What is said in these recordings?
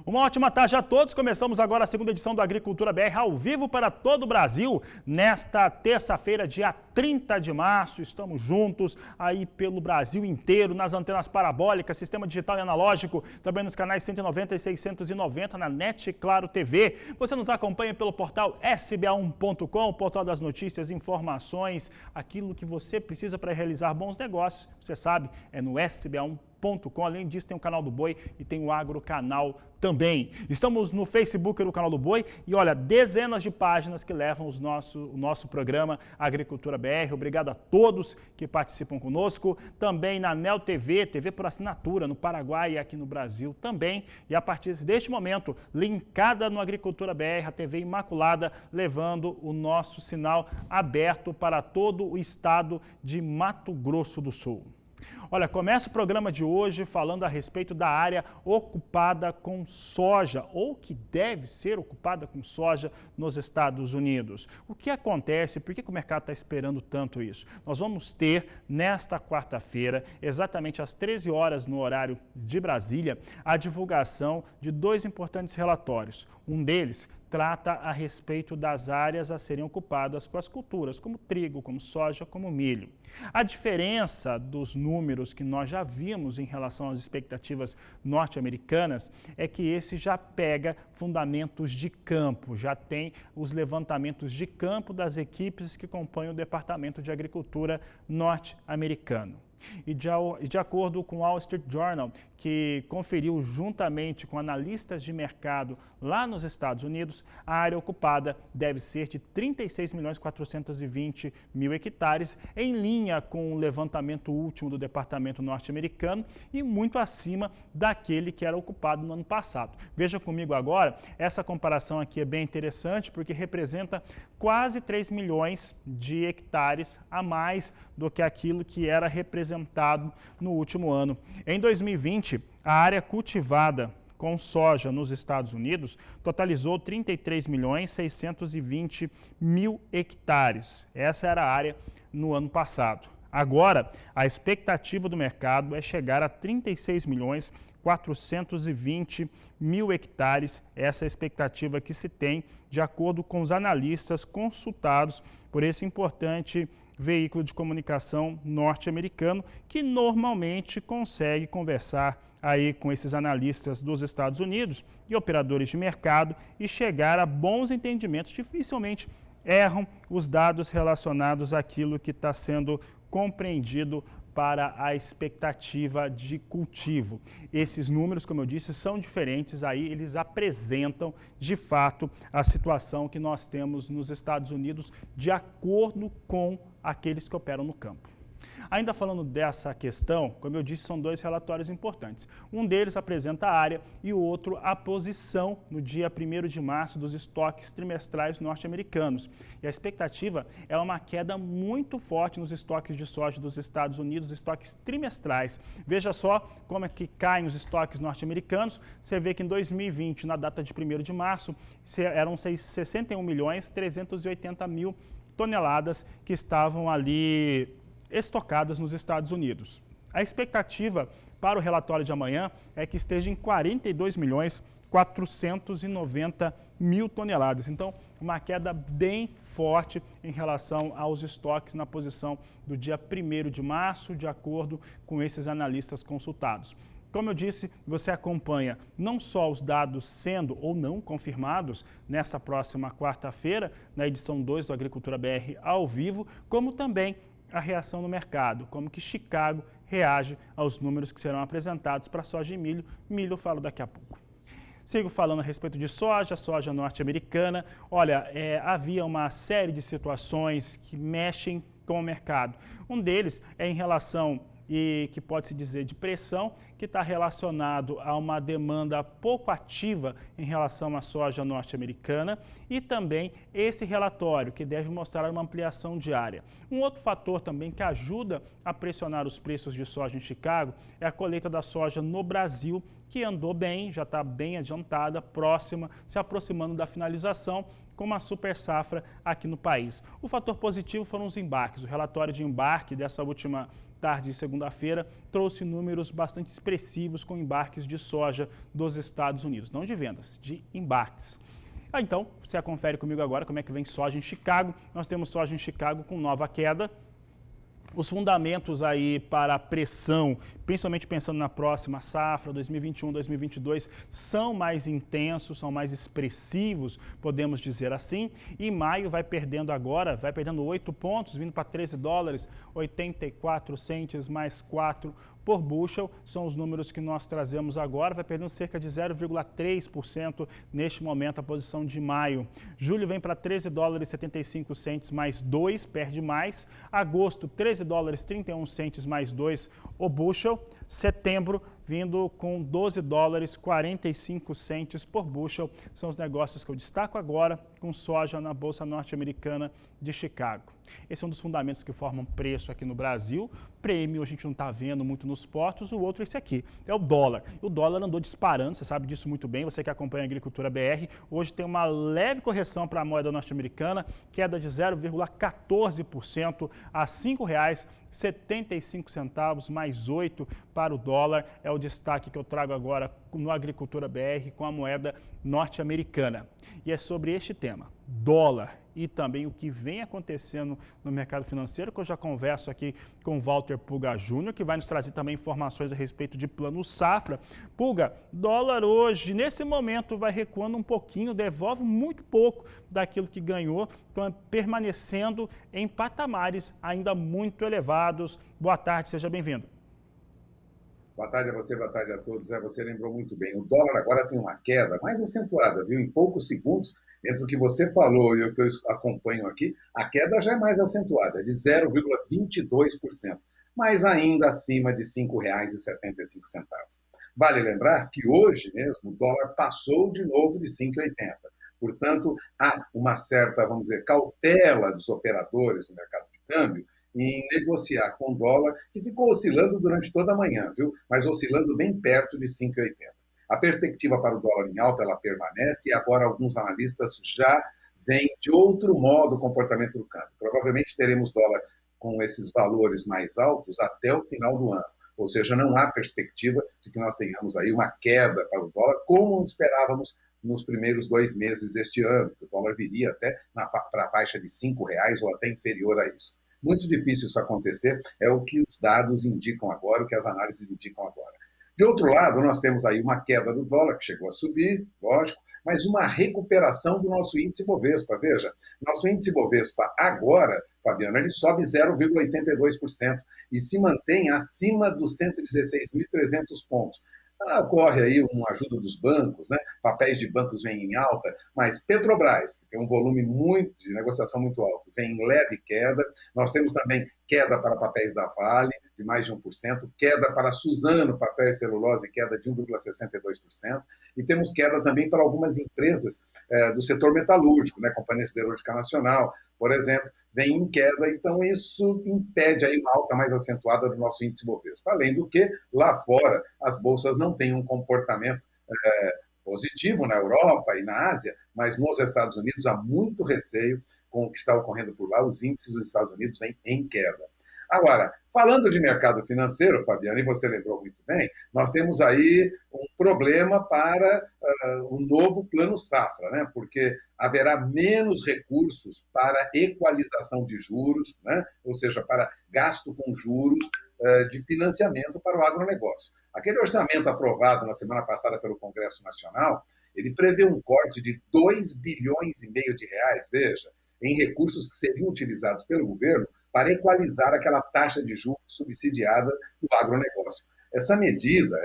Uma ótima tarde a todos. Começamos agora a segunda edição do Agricultura BR ao vivo para todo o Brasil. Nesta terça-feira, dia 30 de março, estamos juntos aí pelo Brasil inteiro, nas antenas parabólicas, sistema digital e analógico, também nos canais 190 e 690 na NET Claro TV. Você nos acompanha pelo portal sba1.com, o portal das notícias, informações, aquilo que você precisa para realizar bons negócios. Você sabe, é no sba1.com. Além disso, tem o canal do Boi e tem o Agro Canal também. Estamos no Facebook do canal do Boi e olha, dezenas de páginas que levam o nosso programa Agricultura BR. Obrigado a todos que participam conosco. Também na Nel TV, TV por assinatura no Paraguai e aqui no Brasil também. E a partir deste momento, linkada no Agricultura BR, a TV Imaculada, levando o nosso sinal aberto para todo o estado de Mato Grosso do Sul. Olha, começa o programa de hoje falando a respeito da área ocupada com soja, ou que deve ser ocupada com soja nos Estados Unidos. O que acontece? Por que o mercado está esperando tanto isso? Nós vamos ter, nesta quarta-feira, exatamente às 13 horas no horário de Brasília, a divulgação de dois importantes relatórios. Um deles trata a respeito das áreas a serem ocupadas com as culturas, como trigo, como soja, como milho. A diferença dos números que nós já vimos em relação às expectativas norte-americanas é que esse já pega fundamentos de campo, já tem os levantamentos de campo das equipes que compõem o Departamento de Agricultura norte-americano. E de acordo com o Wall Street Journal, que conferiu juntamente com analistas de mercado lá nos Estados Unidos, a área ocupada deve ser de 36.420.000 hectares, em linha com o levantamento último do Departamento norte-americano e muito acima daquele que era ocupado no ano passado. Veja comigo agora, essa comparação aqui é bem interessante porque representa quase 3 milhões de hectares a mais do que aquilo que era representado no último ano. Em 2020, a área cultivada com soja nos Estados Unidos totalizou 33.620.000 hectares. Essa era a área no ano passado. Agora, a expectativa do mercado é chegar a 36.420.000 hectares. Essa é a expectativa que se tem, de acordo com os analistas consultados por esse importante veículo de comunicação norte-americano, que normalmente consegue conversar aí com esses analistas dos Estados Unidos e operadores de mercado e chegar a bons entendimentos. Dificilmente erram os dados relacionados àquilo que está sendo compreendido para a expectativa de cultivo. Esses números, como eu disse, são diferentes, aí eles apresentam, de fato, a situação que nós temos nos Estados Unidos de acordo com aqueles que operam no campo. Ainda falando dessa questão, como eu disse, são dois relatórios importantes. Um deles apresenta a área e o outro a posição no dia 1º de março dos estoques trimestrais norte-americanos. E a expectativa é uma queda muito forte nos estoques de soja dos Estados Unidos, estoques trimestrais. Veja só como é que caem os estoques norte-americanos. Você vê que em 2020, na data de 1º de março, eram 61.380.000 toneladas que estavam ali estocadas nos Estados Unidos. A expectativa para o relatório de amanhã é que esteja em 42.490.000 toneladas. Então, uma queda bem forte em relação aos estoques na posição do dia 1º de março, de acordo com esses analistas consultados. Como eu disse, você acompanha não só os dados sendo ou não confirmados nessa próxima quarta-feira, na edição 2 do Agricultura BR ao vivo, como também a reação no mercado, como que Chicago reage aos números que serão apresentados para soja e milho. Milho eu falo daqui a pouco. Sigo falando a respeito de soja norte-americana. Olha, havia uma série de situações que mexem com o mercado. Um deles é em relação e que pode-se dizer de pressão, que está relacionado a uma demanda pouco ativa em relação à soja norte-americana e também esse relatório, que deve mostrar uma ampliação diária. Um outro fator também que ajuda a pressionar os preços de soja em Chicago é a colheita da soja no Brasil, que andou bem, já está bem adiantada, próxima, se aproximando da finalização, com uma super safra aqui no país. O fator positivo foram os embarques. O relatório de embarque dessa última tarde de segunda-feira trouxe números bastante expressivos com embarques de soja dos Estados Unidos, não de vendas, de embarques. Então, você confere comigo agora como é que vem soja em Chicago. Nós temos soja em Chicago com nova queda. Os fundamentos aí para a pressão, principalmente pensando na próxima safra, 2021, 2022, são mais intensos, são mais expressivos, podemos dizer assim. E maio vai perdendo agora, vai perdendo 8 pontos, vindo para 13 dólares, 84 centes mais 4 por bushel, são os números que nós trazemos agora, vai perdendo cerca de 0,3% neste momento a posição de maio. Julho vem para 13 dólares 75 centes mais 2, perde mais. Agosto, 13 dólares 31 centes mais 2 o bushel. Setembro, vindo com 12 dólares 45 centes por bushel. São os negócios que eu destaco agora com soja na Bolsa Norte-Americana de Chicago. Esse é um dos fundamentos que formam preço aqui no Brasil. Prêmio a gente não está vendo muito nos portos. O outro, esse aqui, é o dólar. O dólar andou disparando, você sabe disso muito bem, você que acompanha a Agricultura BR. Hoje tem uma leve correção para a moeda norte-americana, queda de 0,14% a R$ 5,75 mais 8 para o dólar. É o destaque que eu trago agora no Agricultura BR com a moeda norte-americana. E é sobre este tema, dólar, e também o que vem acontecendo no mercado financeiro, que eu já converso aqui com o Walter Pulga Júnior, que vai nos trazer também informações a respeito de plano safra. Pulga, dólar hoje, nesse momento, vai recuando um pouquinho, devolve muito pouco daquilo que ganhou, permanecendo em patamares ainda muito elevados. Boa tarde, seja bem-vindo. Boa tarde a você, boa tarde a todos. Você lembrou muito bem. O dólar agora tem uma queda mais acentuada, viu? Em poucos segundos, entre o que você falou e o que eu acompanho aqui, a queda já é mais acentuada, de 0,22%, mas ainda acima de R$ 5,75. Vale lembrar que hoje mesmo o dólar passou de novo de 5,80. Portanto, há uma certa, vamos dizer, cautela dos operadores do mercado de câmbio em negociar com o dólar, que ficou oscilando durante toda a manhã, viu? Mas oscilando bem perto de 5,80. A perspectiva para o dólar em alta, ela permanece, e agora alguns analistas já veem de outro modo o comportamento do câmbio. Provavelmente teremos dólar com esses valores mais altos até o final do ano. Ou seja, não há perspectiva de que nós tenhamos aí uma queda para o dólar, como esperávamos nos primeiros 2 meses deste ano, que o dólar viria até para a faixa de R$ 5,00 ou até inferior a isso. Muito difícil isso acontecer, é o que os dados indicam agora, o que as análises indicam agora. De outro lado, nós temos aí uma queda do dólar, que chegou a subir, lógico, mas uma recuperação do nosso índice Bovespa. Veja, nosso índice Bovespa agora, Fabiano, ele sobe 0,82% e se mantém acima dos 116.300 pontos. Ocorre aí uma ajuda dos bancos, né? Papéis de bancos vêm em alta, mas Petrobras, que tem um volume de negociação muito alto, vem em leve queda. Nós temos também queda para papéis da Vale, de mais de 1%, queda para Suzano, papel e celulose, queda de 1,62%, e temos queda também para algumas empresas do setor metalúrgico, né? Companhia Siderúrgica Nacional, por exemplo, vem em queda, então isso impede aí uma alta mais acentuada do nosso índice Bovespa. Além do que, lá fora, as bolsas não têm um comportamento positivo na Europa e na Ásia, mas nos Estados Unidos há muito receio com o que está ocorrendo por lá, os índices dos Estados Unidos vêm em queda. Agora, falando de mercado financeiro, Fabiano, e você lembrou muito bem, nós temos aí um problema para o novo plano safra, né? Porque haverá menos recursos para equalização de juros, né? Ou seja, para gasto com juros de financiamento para o agronegócio. Aquele orçamento aprovado na semana passada pelo Congresso Nacional, ele prevê um corte de 2,5 bilhões de reais, veja, em recursos que seriam utilizados pelo governo para equalizar aquela taxa de juros subsidiada do agronegócio. Essa medida,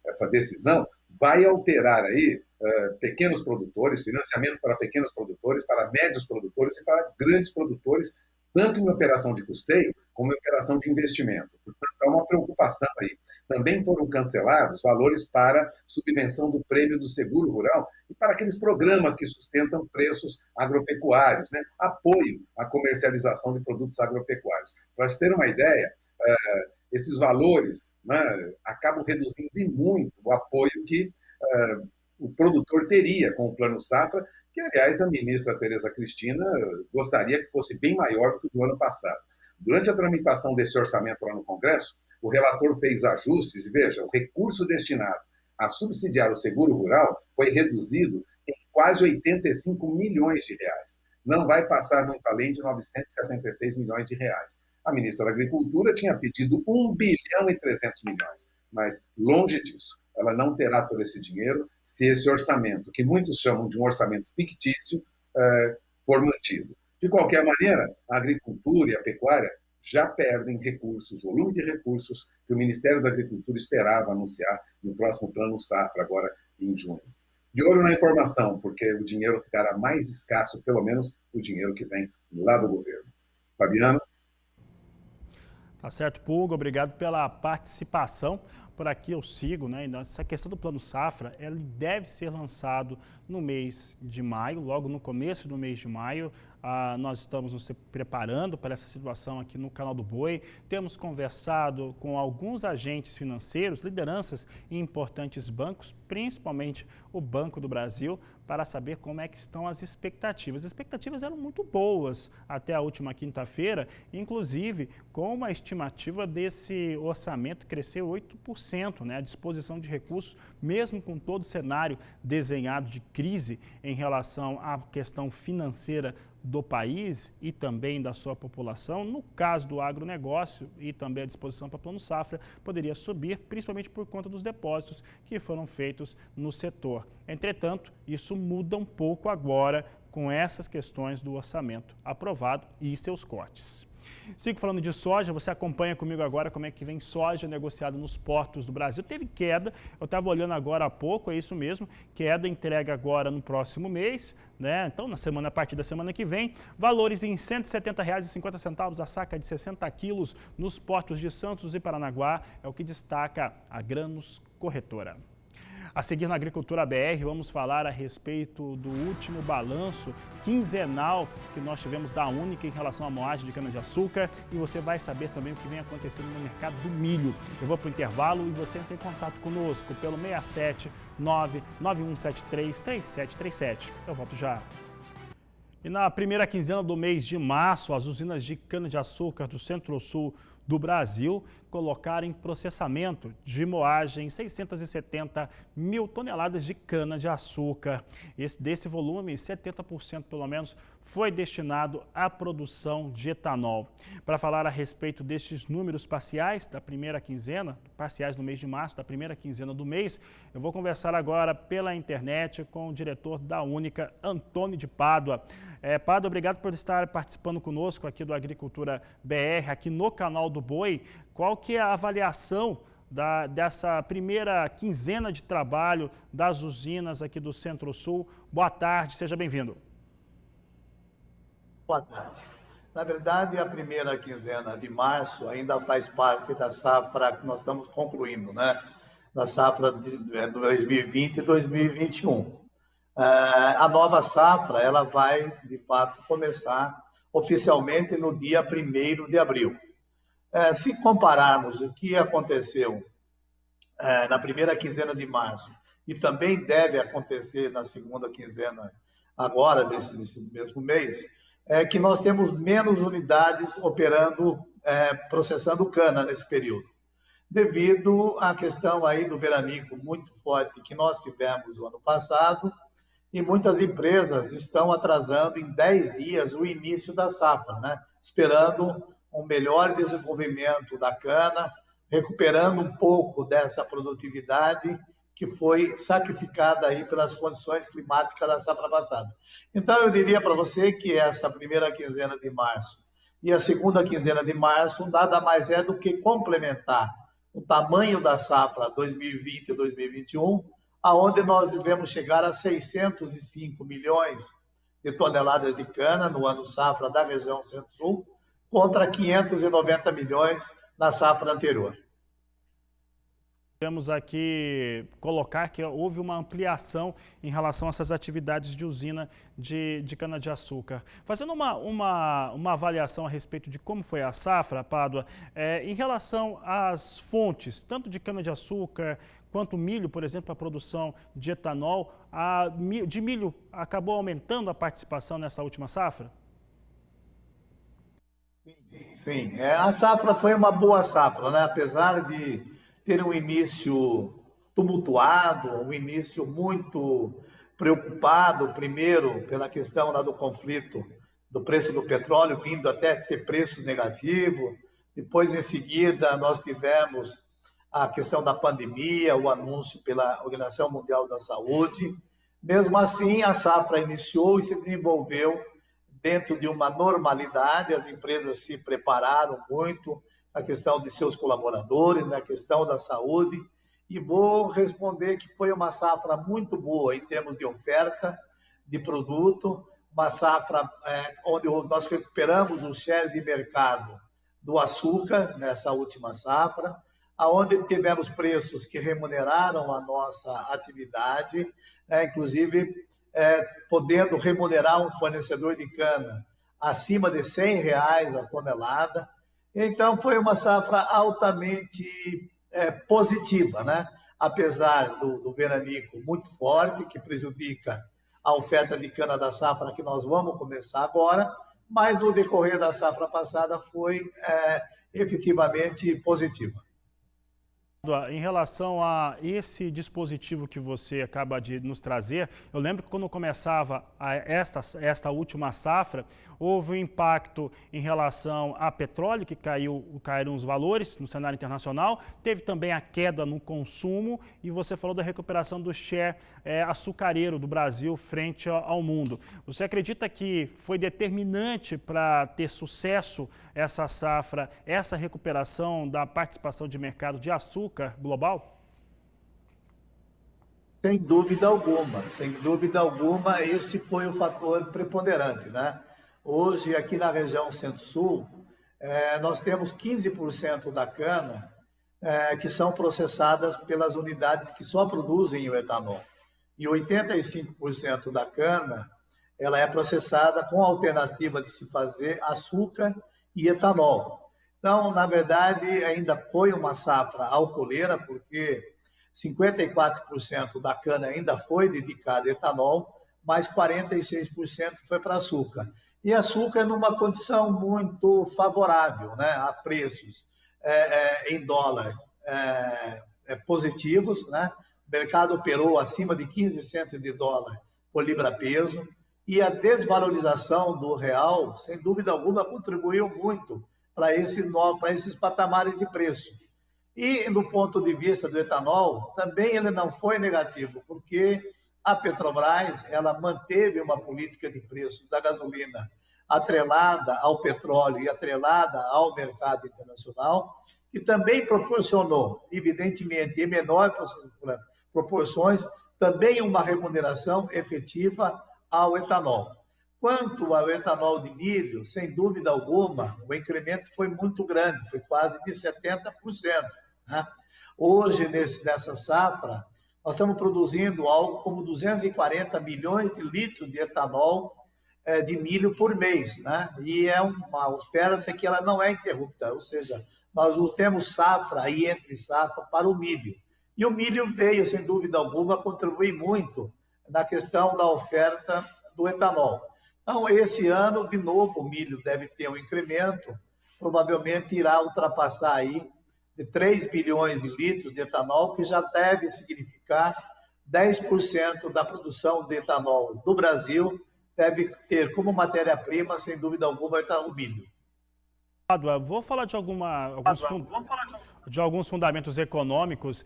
essa decisão, vai alterar aí pequenos produtores, financiamento para pequenos produtores, para médios produtores e para grandes produtores, tanto em operação de custeio como em operação de investimento. Portanto, há uma preocupação aí. Também foram cancelados valores para subvenção do prêmio do seguro rural e para aqueles programas que sustentam preços agropecuários, né? Apoio à comercialização de produtos agropecuários. Para se ter uma ideia, esses valores, né, acabam reduzindo de muito o apoio que o produtor teria com o Plano Safra, que, aliás, a ministra Tereza Cristina gostaria que fosse bem maior do que o do ano passado. Durante a tramitação desse orçamento lá no Congresso, o relator fez ajustes e, veja, o recurso destinado a subsidiar o seguro rural foi reduzido em quase 85 milhões de reais. Não vai passar muito além de 976 milhões de reais. A ministra da Agricultura tinha pedido 1 bilhão e 300 milhões, mas longe disso. Ela não terá todo esse dinheiro se esse orçamento, que muitos chamam de um orçamento fictício, for mantido. De qualquer maneira, a agricultura e a pecuária já perdem recursos, volume de recursos que o Ministério da Agricultura esperava anunciar no próximo Plano Safra, agora em junho. De olho na informação, porque o dinheiro ficará mais escasso, pelo menos o dinheiro que vem lá do governo. Fabiano? Tá certo, Pulga, obrigado pela participação. Por aqui eu sigo, né? Essa questão do Plano Safra, ele deve ser lançado no mês de maio, logo no começo do mês de maio. Nós estamos nos preparando para essa situação aqui no Canal do Boi. Temos conversado com alguns agentes financeiros, lideranças em importantes bancos, principalmente o Banco do Brasil, para saber como é que estão as expectativas. As expectativas eram muito boas até a última quinta-feira, inclusive com uma estimativa desse orçamento crescer 8%, né? A disposição de recursos, mesmo com todo o cenário desenhado de crise em relação à questão financeira do país e também da sua população, no caso do agronegócio e também a disposição para Plano Safra, poderia subir, principalmente por conta dos depósitos que foram feitos no setor. Entretanto, isso muda um pouco agora com essas questões do orçamento aprovado e seus cortes. Sigo falando de soja, você acompanha comigo agora como é que vem soja negociada nos portos do Brasil. Teve queda, eu estava olhando agora há pouco, é isso mesmo, queda entrega agora no próximo mês, né? Então a partir da semana que vem, valores em R$ 170,50 a saca de 60 quilos nos portos de Santos e Paranaguá, é o que destaca a Grãos Corretora. A seguir na Agricultura BR, vamos falar a respeito do último balanço quinzenal que nós tivemos da Única em relação à moagem de cana-de-açúcar e você vai saber também o que vem acontecendo no mercado do milho. Eu vou para o intervalo e você entra em contato conosco pelo 679-9173-3737. Eu volto já. E na primeira quinzena do mês de março, as usinas de cana-de-açúcar do Centro-Sul do Brasil colocaram em processamento de moagem 670 mil toneladas de cana-de-açúcar. Desse volume, 70% pelo menos foi destinado à produção de etanol. Para falar a respeito destes números parciais da primeira quinzena, parciais no mês de março, da primeira quinzena do mês, eu vou conversar agora pela internet com o diretor da Única, Antônio de Pádua. Pádua, obrigado por estar participando conosco aqui do Agricultura BR, aqui no Canal do Boi. Qual que é a avaliação dessa primeira quinzena de trabalho das usinas aqui do Centro-Sul? Boa tarde, seja bem-vindo. Boa tarde. Na verdade, a primeira quinzena de março ainda faz parte da safra que nós estamos concluindo, né? Da safra de 2020 e 2021. A nova safra, ela vai, de fato, começar oficialmente no dia 1º de abril. Se compararmos o que aconteceu na primeira quinzena de março e também deve acontecer na segunda quinzena agora, desse mesmo mês, é que nós temos menos unidades operando, processando cana nesse período, devido à questão aí do veranico muito forte que nós tivemos o ano passado, e muitas empresas estão atrasando em 10 dias o início da safra, né? Esperando um melhor desenvolvimento da cana, recuperando um pouco dessa produtividade que foi sacrificada aí pelas condições climáticas da safra passada. Então, eu diria para você que essa primeira quinzena de março e a segunda quinzena de março nada mais é do que complementar o tamanho da safra 2020 e 2021, aonde nós devemos chegar a 605 milhões de toneladas de cana no ano safra da região Centro-Sul, contra 590 milhões na safra anterior. Queremos aqui colocar que houve uma ampliação em relação a essas atividades de usina de cana-de-açúcar. Fazendo uma avaliação a respeito de como foi a safra, Pádua, em relação às fontes, tanto de cana-de-açúcar quanto milho, por exemplo, a produção de etanol, de milho acabou aumentando a participação nessa última safra? Sim, a safra foi uma boa safra, né? Apesar de ter um início tumultuado, um início muito preocupado, primeiro pela questão lá do conflito do preço do petróleo, vindo até ter preços negativos. Depois, em seguida, nós tivemos a questão da pandemia, o anúncio pela Organização Mundial da Saúde. Mesmo assim, a safra iniciou e se desenvolveu dentro de uma normalidade. As empresas se prepararam muito na questão de seus colaboradores, na questão da saúde, e vou responder que foi uma safra muito boa em termos de oferta de produto, uma safra onde nós recuperamos o share de mercado do açúcar nessa última safra, aonde tivemos preços que remuneraram a nossa atividade, inclusive podendo remunerar um fornecedor de cana acima de R$100 a tonelada. Então, foi uma safra altamente positiva, né? Apesar do veranico muito forte, que prejudica a oferta de cana da safra que nós vamos começar agora, mas no decorrer da safra passada foi efetivamente positiva. Em relação a esse dispositivo que você acaba de nos trazer, eu lembro que quando começava esta última safra, houve um impacto em relação a petróleo, que caíram os valores no cenário internacional, teve também a queda no consumo e você falou da recuperação do share açucareiro do Brasil frente ao mundo. Você acredita que foi determinante para ter sucesso essa safra, essa recuperação da participação de mercado de açúcar global? Sem dúvida alguma, esse foi o fator preponderante, né? Hoje, aqui na região Centro-Sul, nós temos 15% da cana que são processadas pelas unidades que só produzem o etanol. E 85% da cana ela é processada com a alternativa de se fazer açúcar e etanol. Então, na verdade, ainda foi uma safra alcooleira, porque 54% da cana ainda foi dedicada a etanol, mas 46% foi para açúcar. E açúcar numa condição muito favorável, né? A preços em dólar positivos, né? O mercado operou acima de 15 centos de dólar por libra-peso, e a desvalorização do real, sem dúvida alguma, contribuiu muito para esses patamares de preço. E, do ponto de vista do etanol, também ele não foi negativo, porque a Petrobras ela manteve uma política de preço da gasolina atrelada ao petróleo e atrelada ao mercado internacional, que também proporcionou, evidentemente, em menores proporções, também uma remuneração efetiva ao etanol. Quanto ao etanol de milho, sem dúvida alguma, o incremento foi muito grande, foi quase de 70%. Né? Hoje, nessa safra, nós estamos produzindo algo como 240 milhões de litros de etanol de milho por mês, né? E é uma oferta que ela não é interrupta, ou seja, nós não temos safra e entre safra para o milho. E o milho veio, sem dúvida alguma, contribuir muito na questão da oferta do etanol. Então, esse ano, de novo, o milho deve ter um incremento, provavelmente irá ultrapassar aí de 3 bilhões de litros de etanol, que já deve significar 10% da produção de etanol do Brasil, deve ter como matéria-prima, sem dúvida alguma, o milho. Vou falar de alguns fundamentos econômicos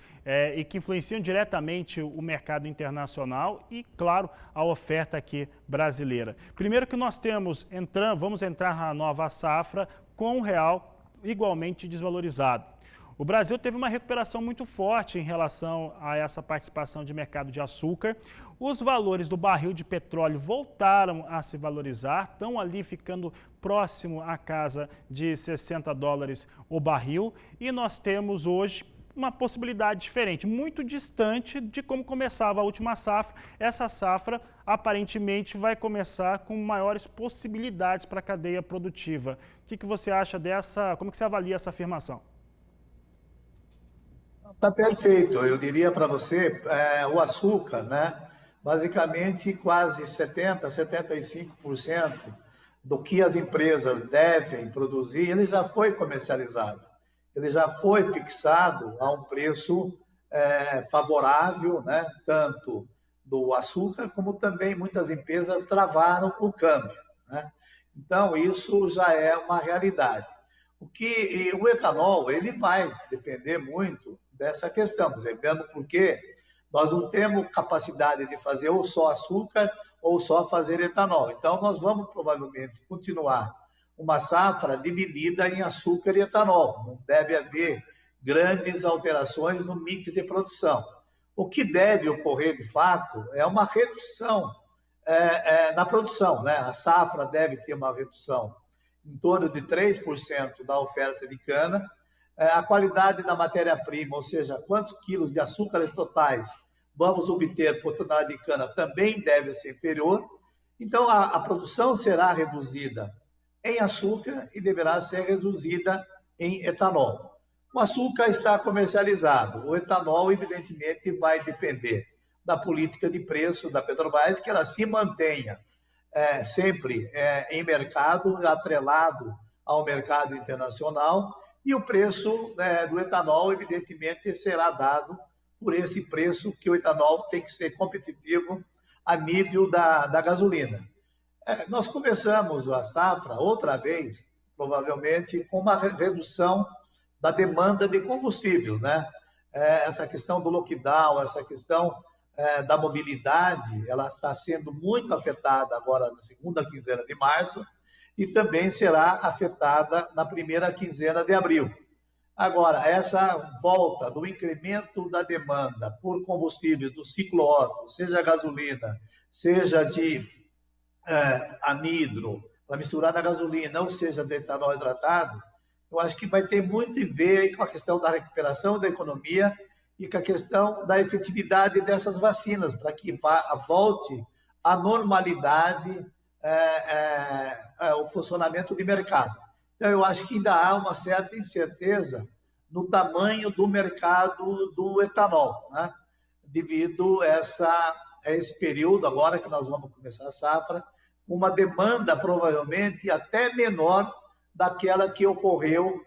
e que influenciam diretamente o mercado internacional e, claro, a oferta aqui brasileira. Primeiro que nós vamos entrar na nova safra com o real igualmente desvalorizado. O Brasil teve uma recuperação muito forte em relação a essa participação de mercado de açúcar. Os valores do barril de petróleo voltaram a se valorizar, estão ali ficando próximo à casa de $60 o barril. E nós temos hoje uma possibilidade diferente, muito distante de como começava a última safra. Essa safra, aparentemente, vai começar com maiores possibilidades para a cadeia produtiva. O que você acha dessa, como que você avalia essa afirmação? Tá perfeito. Eu diria para você, o açúcar, né? Basicamente, quase 75% do que as empresas devem produzir, ele já foi comercializado. Ele já foi fixado a um preço favorável, né? Tanto do açúcar, como também muitas empresas travaram o câmbio, né? Então, isso já é uma realidade. O etanol, ele vai depender muito dessa questão, mesmo porque nós não temos capacidade de fazer ou só açúcar ou só fazer etanol. Então, nós vamos provavelmente continuar uma safra dividida em açúcar e etanol. Não deve haver grandes alterações no mix de produção. O que deve ocorrer, de fato, é uma redução na produção, né? A safra deve ter uma redução em torno de 3% da oferta de cana. A qualidade da matéria-prima, ou seja, quantos quilos de açúcares totais vamos obter por tonelada de cana, também deve ser inferior. Então, a produção será reduzida em açúcar e deverá ser reduzida em etanol. O açúcar está comercializado. O etanol, evidentemente, vai depender da política de preço da Petrobras, que ela se mantenha sempre em mercado, atrelado ao mercado internacional, e o preço do etanol, evidentemente, será dado por esse preço, que o etanol tem que ser competitivo a nível da gasolina. Nós começamos a safra outra vez, provavelmente, com uma redução da demanda de combustível, né? Essa questão do lockdown, essa questão da mobilidade, ela está sendo muito afetada agora na segunda quinzena de março e também será afetada na primeira quinzena de abril. Agora, essa volta do incremento da demanda por combustíveis do ciclo Otto, seja gasolina, seja de anidro, para misturar na gasolina, ou seja, de etanol hidratado, eu acho que vai ter muito a ver com a questão da recuperação da economia e com a questão da efetividade dessas vacinas, para que volte à normalidade o funcionamento de mercado. Então, eu acho que ainda há uma certa incerteza no tamanho do mercado do etanol, né? Devido a esse período, agora que nós vamos começar a safra, uma demanda provavelmente até menor daquela que ocorreu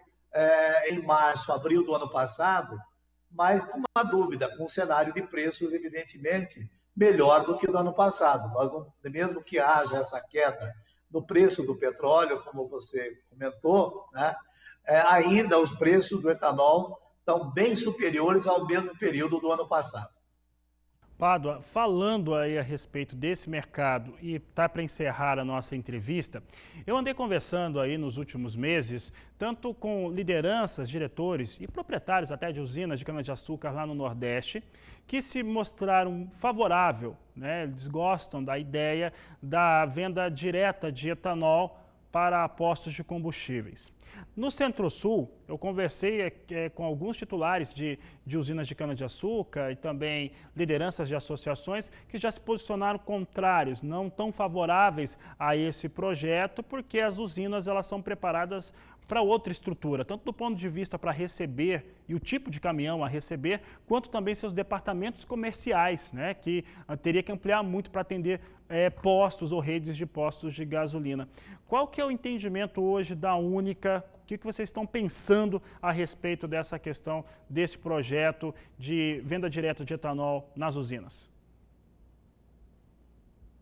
em março, abril do ano passado, mas com uma dúvida, com um cenário de preços, evidentemente, melhor do que do ano passado. Mesmo que haja essa queda no preço do petróleo, como você comentou, né, ainda os preços do etanol estão bem superiores ao mesmo período do ano passado. Pádua, falando aí a respeito desse mercado e tá para encerrar a nossa entrevista, eu andei conversando aí nos últimos meses, tanto com lideranças, diretores e proprietários até de usinas de cana-de-açúcar lá no Nordeste, que se mostraram favoráveis, né? Eles gostam da ideia da venda direta de etanol para postos de combustíveis. No Centro-Sul, eu conversei com alguns titulares de usinas de cana-de-açúcar e também lideranças de associações que já se posicionaram contrários, não tão favoráveis a esse projeto, porque as usinas elas são preparadas para outra estrutura, tanto do ponto de vista para receber e o tipo de caminhão a receber, quanto também seus departamentos comerciais, né, que teria que ampliar muito para atender postos ou redes de postos de gasolina. Qual que é o entendimento hoje da Única? O que vocês estão pensando a respeito dessa questão, desse projeto de venda direta de etanol nas usinas?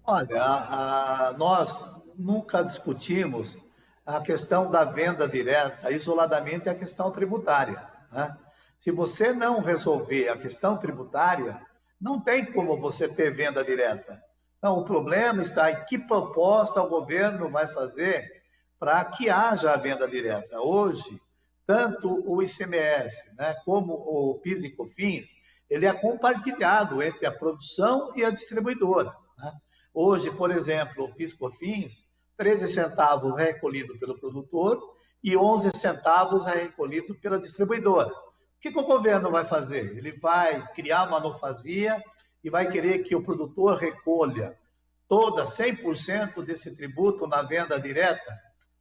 Olha, nós nunca discutimos a questão da venda direta, isoladamente a questão tributária, né? Se você não resolver a questão tributária, não tem como você ter venda direta. Então, o problema está em que proposta o governo vai fazer para que haja a venda direta. Hoje, tanto o ICMS, né, como o PIS e COFINS, ele é compartilhado entre a produção e a distribuidora, né? Hoje, por exemplo, o PIS e COFINS, 13 centavos é recolhido pelo produtor e 11 centavos é recolhido pela distribuidora. O que o governo vai fazer? Ele vai criar uma monofasia e vai querer que o produtor recolha 100% desse tributo na venda direta,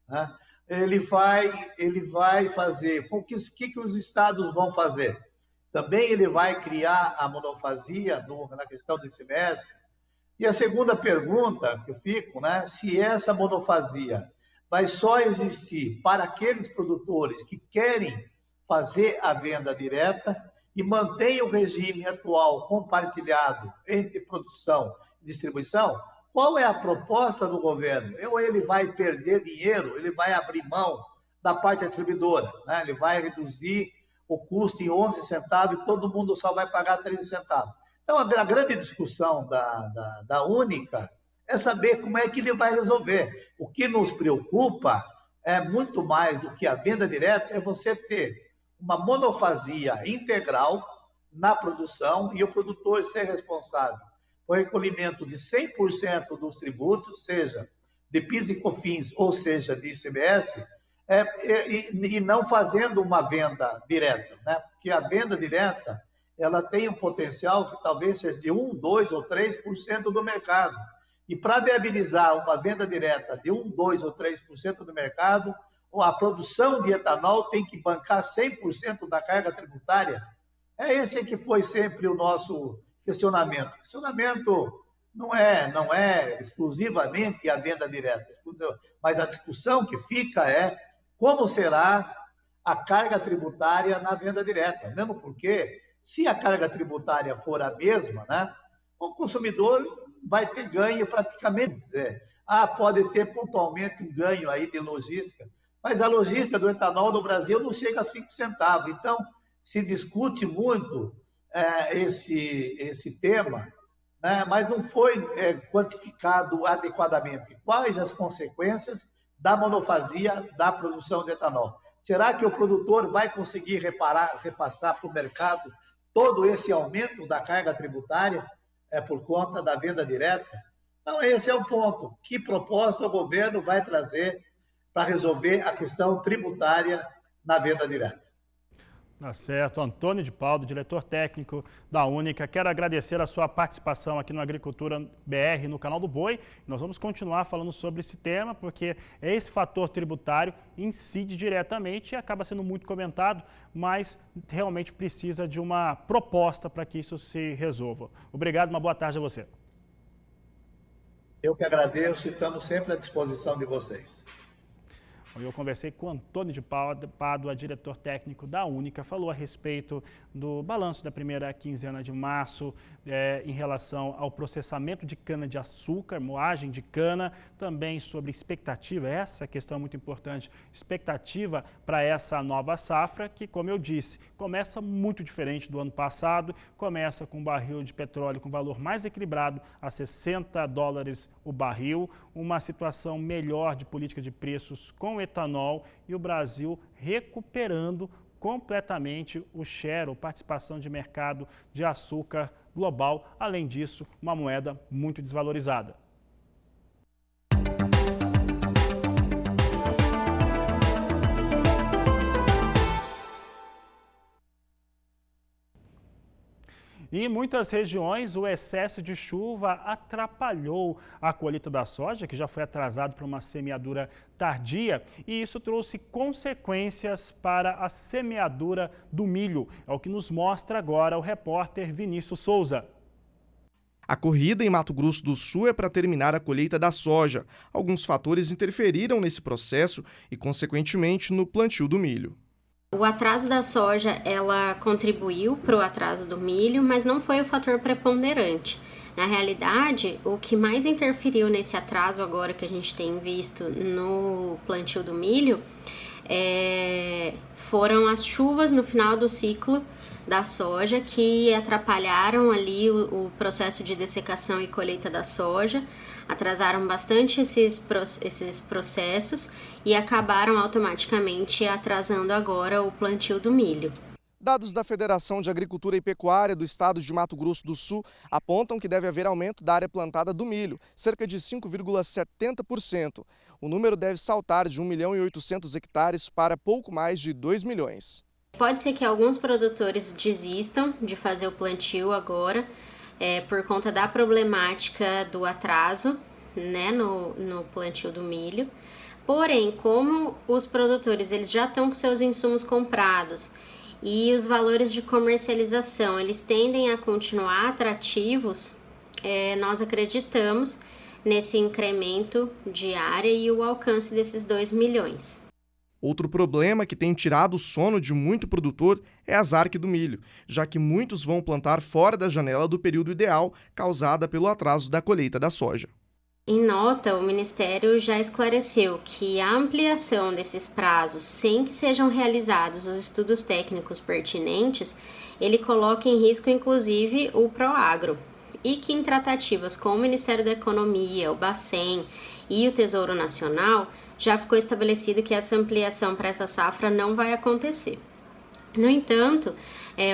né? Ele vai fazer. O que os estados vão fazer? Também ele vai criar a monofasia na questão do ICMS? E a segunda pergunta que eu fico, né, se essa monofasia vai só existir para aqueles produtores que querem fazer a venda direta e mantém o regime atual compartilhado entre produção e distribuição, qual é a proposta do governo? Ou ele vai perder dinheiro, ele vai abrir mão da parte distribuidora, né? Ele vai reduzir o custo em 11 centavos e todo mundo só vai pagar 13 centavos. Então, a grande discussão da Única é saber como é que ele vai resolver. O que nos preocupa é muito mais do que a venda direta, é você ter uma monofasia integral na produção e o produtor ser responsável por recolhimento de 100% dos tributos, seja de PIS e COFINS, ou seja, de ICMS, e não fazendo uma venda direta, né? Porque a venda direta ela tem um potencial que talvez seja de 1, 2 ou 3% do mercado. E para viabilizar uma venda direta de 1, 2 ou 3% do mercado, a produção de etanol tem que bancar 100% da carga tributária. É esse que foi sempre o nosso questionamento. O questionamento não é exclusivamente a venda direta, mas a discussão que fica é como será a carga tributária na venda direta. Mesmo porque, se a carga tributária for a mesma, né, o consumidor vai ter ganho praticamente. Pode ter pontualmente um ganho aí de logística, mas a logística do etanol no Brasil não chega a 5 centavos. Então, se discute muito esse tema, né, mas não foi quantificado adequadamente. Quais as consequências da monofasia da produção de etanol? Será que o produtor vai conseguir repassar para o mercado todo esse aumento da carga tributária por conta da venda direta? Então, esse é o ponto. Que proposta o governo vai trazer para resolver a questão tributária na venda direta? Tá certo. Antônio de Paulo, diretor técnico da Única. Quero agradecer a sua participação aqui no Agricultura BR, no canal do Boi. Nós vamos continuar falando sobre esse tema, porque esse fator tributário incide diretamente e acaba sendo muito comentado, mas realmente precisa de uma proposta para que isso se resolva. Obrigado, uma boa tarde a você. Eu que agradeço e estamos sempre à disposição de vocês. Eu conversei com Antônio de Pádua, diretor técnico da Única, falou a respeito do balanço da primeira quinzena de março em relação ao processamento de cana-de-açúcar, moagem de cana, também sobre expectativa, essa questão é muito importante, expectativa para essa nova safra, que, como eu disse, começa muito diferente do ano passado, começa com um barril de petróleo com valor mais equilibrado a $60 o barril, uma situação melhor de política de preços com etanol e o Brasil recuperando completamente o share, ou participação de mercado de açúcar global. Além disso, uma moeda muito desvalorizada. E em muitas regiões, o excesso de chuva atrapalhou a colheita da soja, que já foi atrasado por uma semeadura tardia, e isso trouxe consequências para a semeadura do milho. É o que nos mostra agora o repórter Vinícius Souza. A corrida em Mato Grosso do Sul é para terminar a colheita da soja. Alguns fatores interferiram nesse processo e, consequentemente, no plantio do milho. O atraso da soja, ela contribuiu para o atraso do milho, mas não foi o fator preponderante. Na realidade, o que mais interferiu nesse atraso agora que a gente tem visto no plantio do milho foram as chuvas no final do ciclo da soja, que atrapalharam ali o processo de dessecação e colheita da soja, atrasaram bastante esses processos e acabaram automaticamente atrasando agora o plantio do milho. Dados da Federação de Agricultura e Pecuária do Estado de Mato Grosso do Sul apontam que deve haver aumento da área plantada do milho, cerca de 5,70%. O número deve saltar de 1.800.000 hectares para pouco mais de 2 milhões. Pode ser que alguns produtores desistam de fazer o plantio agora, por conta da problemática do atraso, né, no plantio do milho. Porém, como os produtores eles já estão com seus insumos comprados e os valores de comercialização, eles tendem a continuar atrativos, nós acreditamos nesse incremento de área e o alcance desses 2 milhões. Outro problema que tem tirado o sono de muito produtor é a azarque do milho, já que muitos vão plantar fora da janela do período ideal, causada pelo atraso da colheita da soja. Em nota, o Ministério já esclareceu que a ampliação desses prazos, sem que sejam realizados os estudos técnicos pertinentes, ele coloca em risco inclusive o Proagro, e que em tratativas com o Ministério da Economia, o Bacen e o Tesouro Nacional, já ficou estabelecido que essa ampliação para essa safra não vai acontecer. No entanto,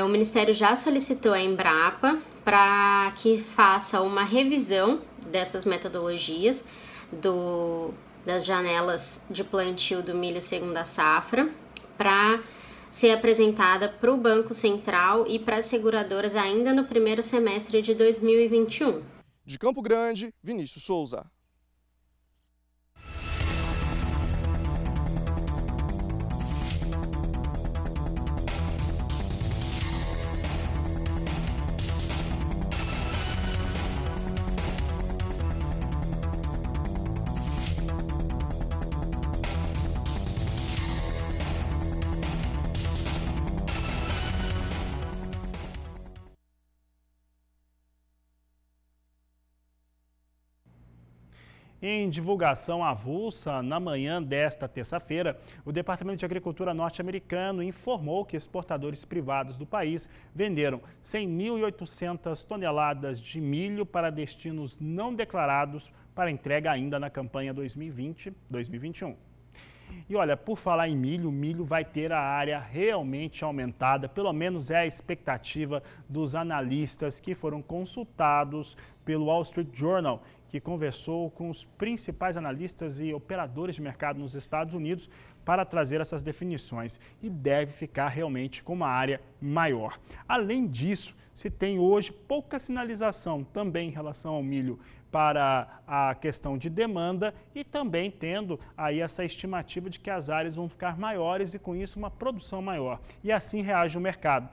o Ministério já solicitou à Embrapa para que faça uma revisão dessas metodologias das janelas de plantio do milho segunda safra, para ser apresentada para o Banco Central e para as seguradoras ainda no primeiro semestre de 2021. De Campo Grande, Vinícius Souza. Em divulgação avulsa, na manhã desta terça-feira, o Departamento de Agricultura norte-americano informou que exportadores privados do país venderam 100.800 toneladas de milho para destinos não declarados para entrega ainda na campanha 2020-2021. E olha, por falar em milho, o milho vai ter a área realmente aumentada, pelo menos é a expectativa dos analistas que foram consultados pelo Wall Street Journal, que conversou com os principais analistas e operadores de mercado nos Estados Unidos para trazer essas definições, e deve ficar realmente com uma área maior. Além disso, se tem hoje pouca sinalização também em relação ao milho para a questão de demanda, e também tendo aí essa estimativa de que as áreas vão ficar maiores e com isso uma produção maior. E assim reage o mercado.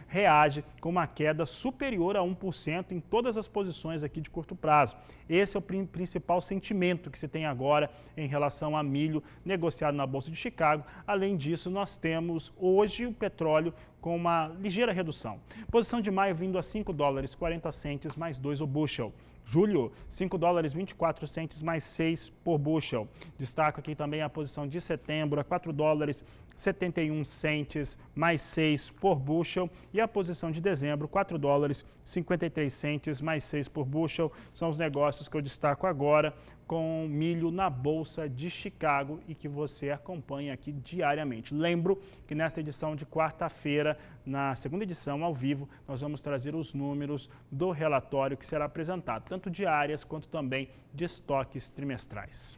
Reage com uma queda superior a 1% em todas as posições aqui de curto prazo. Esse é o principal sentimento que se tem agora em relação a milho negociado na Bolsa de Chicago. Além disso, nós temos hoje o petróleo com uma ligeira redução. Posição de maio vindo a $5,40 mais 2 o bushel. Julho, $5,24 mais 6 por bushel. Destaco aqui também a posição de setembro a $4,71 mais 6 por bushel. E a posição de dezembro, $4,53 mais 6 por bushel. São os negócios que eu destaco agora com milho na Bolsa de Chicago e que você acompanha aqui diariamente. Lembro que nesta edição de quarta-feira, na segunda edição ao vivo, nós vamos trazer os números do relatório que será apresentado, tanto de áreas quanto também de estoques trimestrais.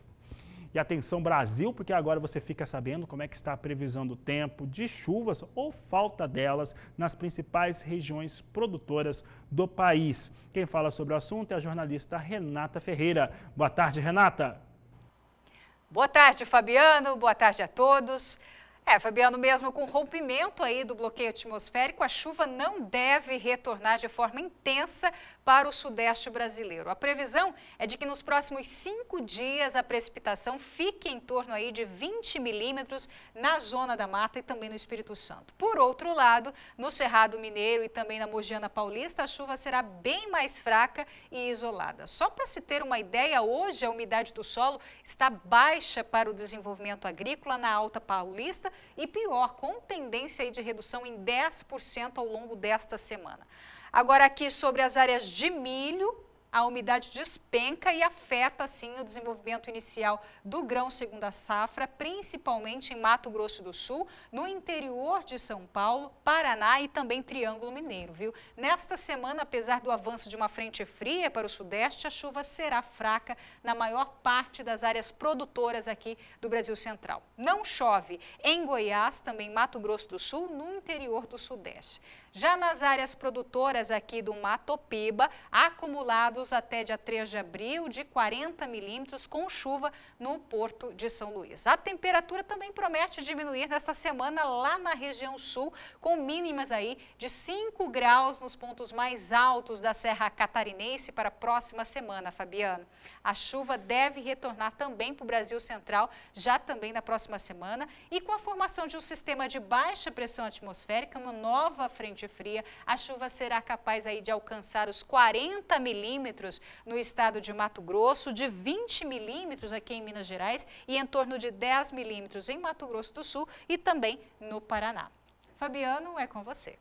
E atenção Brasil, porque agora você fica sabendo como é que está a previsão do tempo, de chuvas ou falta delas nas principais regiões produtoras do país. Quem fala sobre o assunto é a jornalista Renata Ferreira. Boa tarde, Renata. Boa tarde, Fabiano. Boa tarde a todos. Fabiano, mesmo com o rompimento aí do bloqueio atmosférico, a chuva não deve retornar de forma intensa para o sudeste brasileiro. A previsão é de que nos próximos 5 dias a precipitação fique em torno aí de 20 milímetros na zona da mata e também no Espírito Santo. Por outro lado, no Cerrado Mineiro e também na Mogiana Paulista, a chuva será bem mais fraca e isolada. Só para se ter uma ideia, hoje a umidade do solo está baixa para o desenvolvimento agrícola na Alta Paulista e pior, com tendência aí de redução em 10% ao longo desta semana. Agora aqui sobre as áreas de milho, a umidade despenca e afeta, assim, o desenvolvimento inicial do grão segunda safra, principalmente em Mato Grosso do Sul, no interior de São Paulo, Paraná e também Triângulo Mineiro, viu? Nesta semana, apesar do avanço de uma frente fria para o sudeste, a chuva será fraca na maior parte das áreas produtoras aqui do Brasil Central. Não chove em Goiás, também Mato Grosso do Sul, no interior do sudeste. Já nas áreas produtoras aqui do Matopiba, acumulados até dia 3 de abril de 40 milímetros com chuva no Porto de São Luís. A temperatura também promete diminuir nesta semana lá na região sul, com mínimas aí de 5 graus nos pontos mais altos da Serra Catarinense para a próxima semana, Fabiano. A chuva deve retornar também para o Brasil Central, já também na próxima semana, e com a formação de um sistema de baixa pressão atmosférica, uma nova frente fria, a chuva será capaz aí de alcançar os 40 milímetros no estado de Mato Grosso, de 20 milímetros aqui em Minas Gerais e em torno de 10 milímetros em Mato Grosso do Sul e também no Paraná. Fabiano, é com você.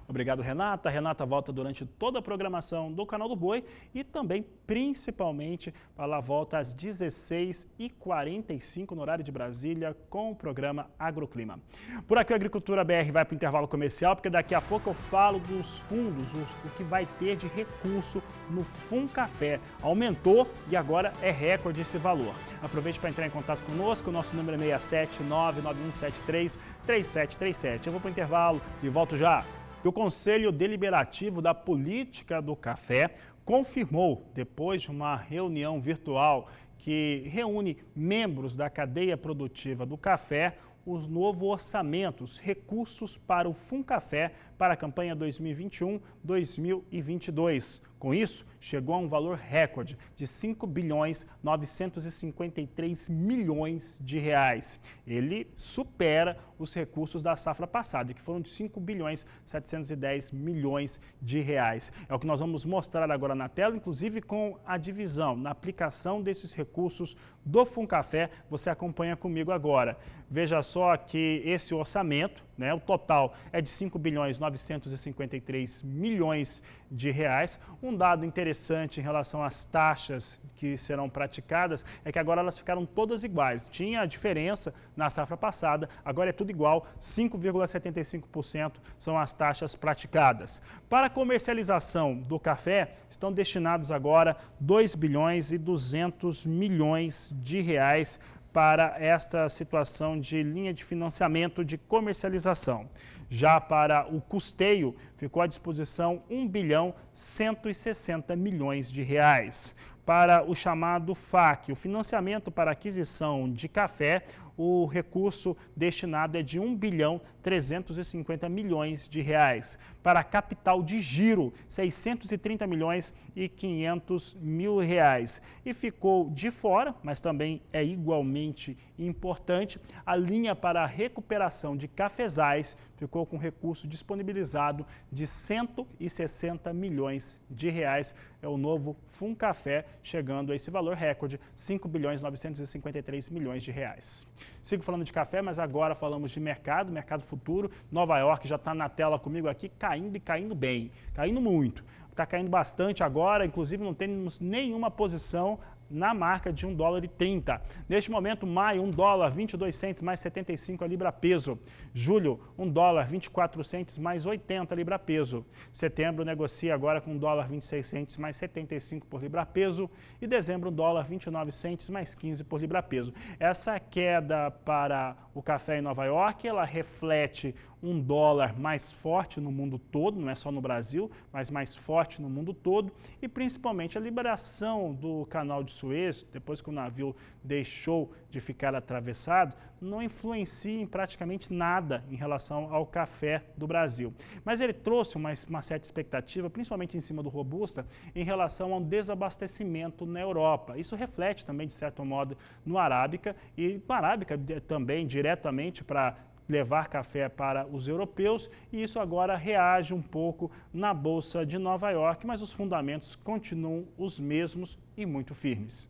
Obrigado, Renata. Renata volta durante toda a programação do Canal do Boi e também, principalmente, ela volta às 16h45 no horário de Brasília com o programa Agroclima. Por aqui, a Agricultura BR vai para o intervalo comercial, porque daqui a pouco eu falo dos fundos, o que vai ter de recurso no Funcafé. Aumentou e agora é recorde esse valor. Aproveite para entrar em contato conosco, o nosso número é 67991733737. Eu vou para o intervalo e volto já. O Conselho Deliberativo da Política do Café confirmou, depois de uma reunião virtual que reúne membros da cadeia produtiva do café, os novos orçamentos, recursos para o Funcafé para a campanha 2021-2022. Com isso, chegou a um valor recorde de 5.953 bilhões de reais. Ele supera os recursos da safra passada, que foram de 5.710 bilhões de reais. É o que nós vamos mostrar agora na tela, inclusive com a divisão, na aplicação desses recursos do Funcafé. Você acompanha comigo agora. Veja só que esse orçamento, o total é de 5.953 bilhões de reais. Um dado interessante em relação às taxas que serão praticadas é que agora elas ficaram todas iguais. Tinha a diferença na safra passada, agora é tudo igual, 5,75% são as taxas praticadas. Para a comercialização do café, estão destinados agora 2.200 bilhões de reais para esta situação de linha de financiamento de comercialização. Já para o custeio, ficou à disposição 1.160 bilhões de reais. Para o chamado FAC, o financiamento para aquisição de café, o recurso destinado é de 1.350 bilhões de reais. Para capital de giro, 630 milhões e 500 mil reais. E ficou de fora, mas também é igualmente importante, a linha para a recuperação de cafezais ficou com recurso disponibilizado de 160 milhões de reais. É o novo Funcafé, chegando a esse valor recorde, 5.953 milhões de reais. Sigo falando de café, mas agora falamos de mercado futuro. Nova York já está na tela comigo aqui, caindo e caindo bem, caindo muito. Está caindo bastante agora, inclusive não temos nenhuma posição na marca de $1,30. Neste momento, maio, $1,22 mais 75 a libra peso. Julho, $1,24 mais 80 a libra peso. Setembro negocia agora com $1,26 mais 75 por libra peso. E dezembro, $1,29 mais 15 por libra peso. Essa queda para o café em Nova York, ela reflete um dólar mais forte no mundo todo, não é só no Brasil, mas mais forte no mundo todo, e principalmente a liberação do canal de Suez, depois que o navio deixou de ficar atravessado, não influencia em praticamente nada em relação ao café do Brasil. Mas ele trouxe uma certa expectativa, principalmente em cima do Robusta, em relação ao desabastecimento na Europa. Isso reflete também, de certo modo, no Arábica, e no Arábica também diretamente para levar café para os europeus, e isso agora reage um pouco na Bolsa de Nova York, mas os fundamentos continuam os mesmos e muito firmes.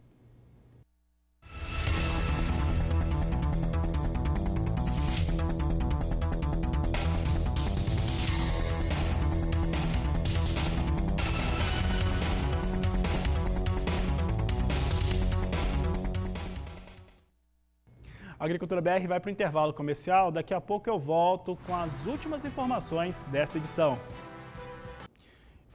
A Agricultura BR vai para o intervalo comercial. Daqui a pouco eu volto com as últimas informações desta edição.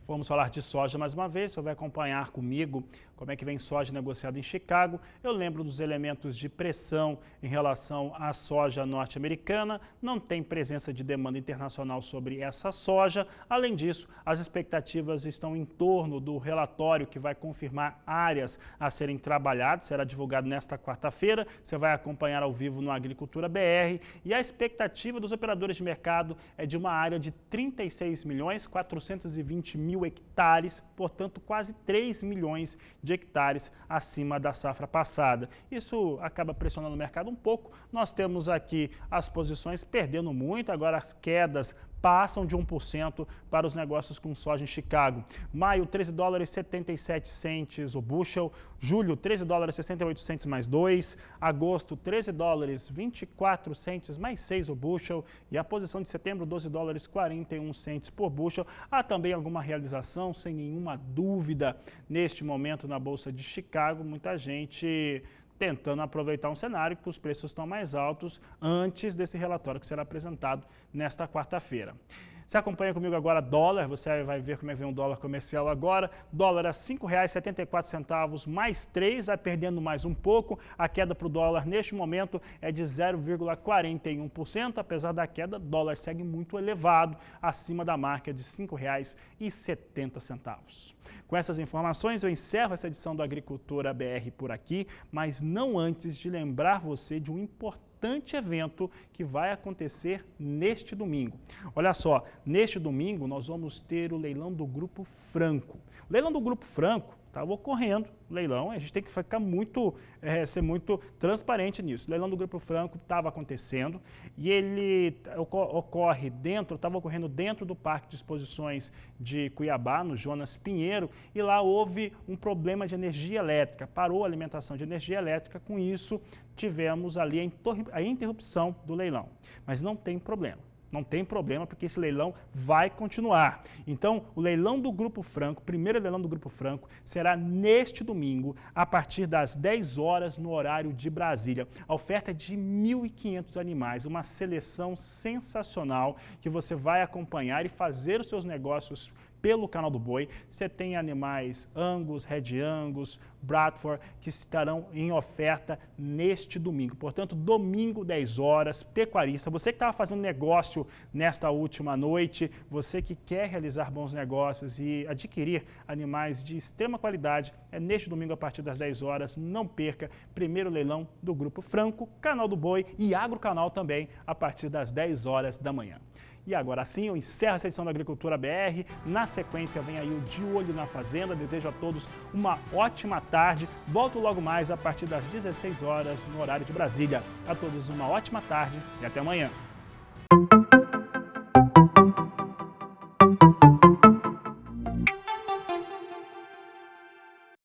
Vamos falar de soja mais uma vez, você vai acompanhar comigo como é que vem soja negociada em Chicago. Eu lembro dos elementos de pressão em relação à soja norte-americana. Não tem presença de demanda internacional sobre essa soja. Além disso, as expectativas estão em torno do relatório que vai confirmar áreas a serem trabalhadas. Será divulgado nesta quarta-feira. Você vai acompanhar ao vivo no Agricultura BR. E a expectativa dos operadores de mercado é de uma área de 36.420.000 hectares, portanto, quase 3 milhões de hectares acima da safra passada. Isso acaba pressionando o mercado um pouco. Nós temos aqui as posições perdendo muito, agora as quedas passam de 1% para os negócios com soja em Chicago. Maio, $13,77 o bushel. Julho, $13,68 mais 2. Agosto, $13,24 mais 6 o bushel. E a posição de setembro, $12,41 por bushel. Há também alguma realização, sem nenhuma dúvida, neste momento na Bolsa de Chicago. Muita gente tentando aproveitar um cenário que os preços estão mais altos antes desse relatório que será apresentado nesta quarta-feira. Você acompanha comigo agora dólar, você vai ver como é que vem o dólar comercial agora. Dólar a R$ 5,74 mais 3, vai perdendo mais um pouco. A queda para o dólar neste momento é de 0,41%. Apesar da queda, o dólar segue muito elevado, acima da marca de R$ 5,70. Com essas informações, eu encerro essa edição do Agricultura BR por aqui, mas não antes de lembrar você de um importante evento que vai acontecer neste domingo. Olha só, neste domingo nós vamos ter o leilão do Grupo Franco. O leilão do Grupo Franco estava ocorrendo, leilão, a gente tem que ficar ser muito transparente nisso. O leilão do Grupo Franco estava acontecendo e ele estava ocorrendo dentro do Parque de Exposições de Cuiabá, no Jonas Pinheiro, e lá houve um problema de energia elétrica, parou a alimentação de energia elétrica, com isso tivemos ali a interrupção do leilão. Mas não tem problema. Não tem problema, porque esse leilão vai continuar. Então, o leilão do Grupo Franco, o primeiro leilão do Grupo Franco, será neste domingo, a partir das 10 horas, no horário de Brasília. A oferta é de 1.500 animais, uma seleção sensacional que você vai acompanhar e fazer os seus negócios pelo Canal do Boi. Você tem animais Angus, Red Angus, Bradford, que estarão em oferta neste domingo. Portanto, domingo, 10 horas, pecuarista. Você que estava fazendo negócio nesta última noite, você que quer realizar bons negócios e adquirir animais de extrema qualidade, é neste domingo a partir das 10 horas. Não perca, primeiro leilão do Grupo Franco, Canal do Boi e Agrocanal também, a partir das 10 horas da manhã. E agora sim, eu encerro essa edição da Agricultura BR. Na sequência, vem aí o De Olho na Fazenda. Desejo a todos uma ótima tarde. Volto logo mais a partir das 16 horas no horário de Brasília. A todos uma ótima tarde e até amanhã.